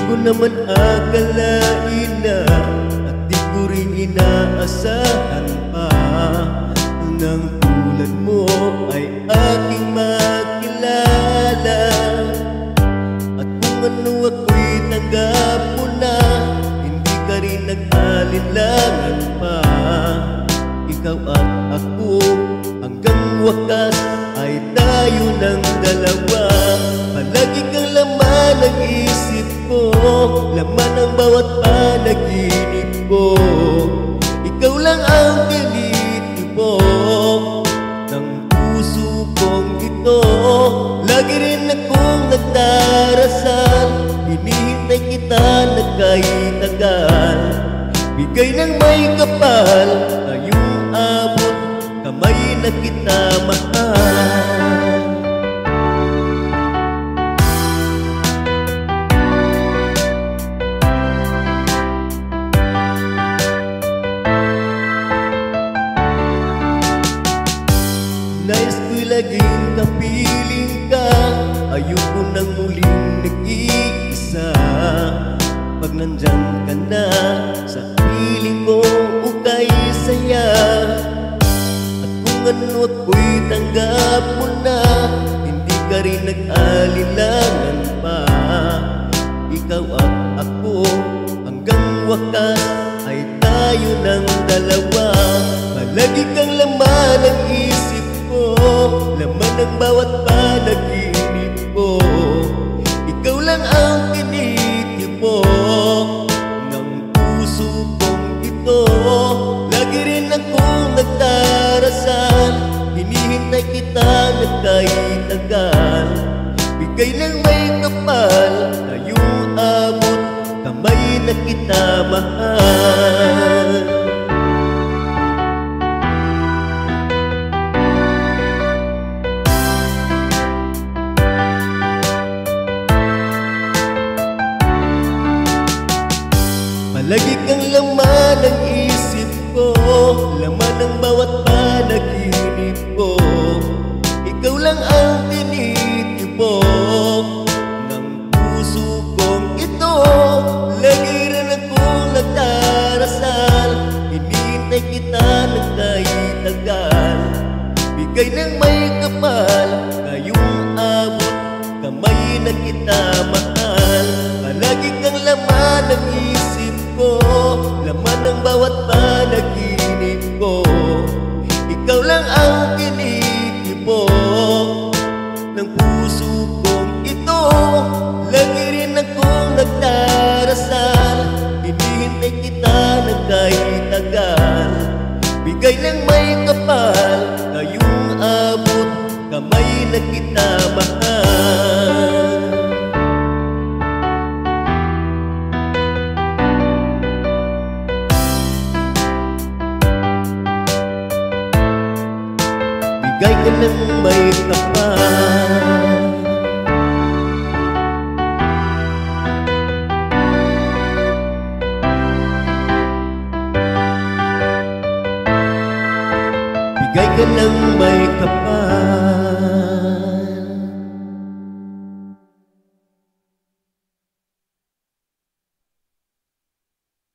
ko naman akalain na at di ko rin inaasahan pa nang tulad mo ay aking makilala. At kung ano ako'y tanggap mo na, hindi ka rin nag-alinlangan pa. Ikaw at ako hanggang wakas ay tayo ng dalawa. Palagi kang laman ng isip ko, laman ng bawat panaginip ko. Ikaw lang ang tinitibok ng puso kong ito. Lagi rin akong nagdarasal, hinihintay kita na kahit tagal. Bigay ng may kapal, ngayong abot kamay na kita mahal. Nais ko'y laging kapiling ka, ayoko nang muling nag-iisa. Pag nandyan ka na, sa piling ko ukay saya. At kung ano ako'y tanggap mo na, hindi ka rin nag-alinlangan pa. Ikaw at ako hanggang wakas ay tayo ng dalawa. Palagi kang laman ng isip ko, laman ng bawat panaginip ko. Ikaw lang ang tinitibok ng puso kong ito. Lagi rin akong nagdarasal, hinihintay kita na kahit tagal. Bigay ng may kapal, ngayong abot kamay na kita mahal. Palagi kang laman ng isip ko, laman ng bawat panaginip ko. Ikaw lang ang tinitibok ng puso kong ito. Lagi rin akong nagdarasal, hinihintay kita na kahit tagal. Bigay ng may kapal, ngayong abot kamay na kita mahal. Palagi kang laman ng isip ko, laman ng bawat panaginip ko. Ikaw lang ang tinitibok ng puso kong ito. Lagi rin akong nagdarasal, hinihintay kita na kahit tagal. Bigay ng may kapal, ngayong abot kamay na kita mahal. Bigay ka ng may kapal. Bigay ka ng may kapal.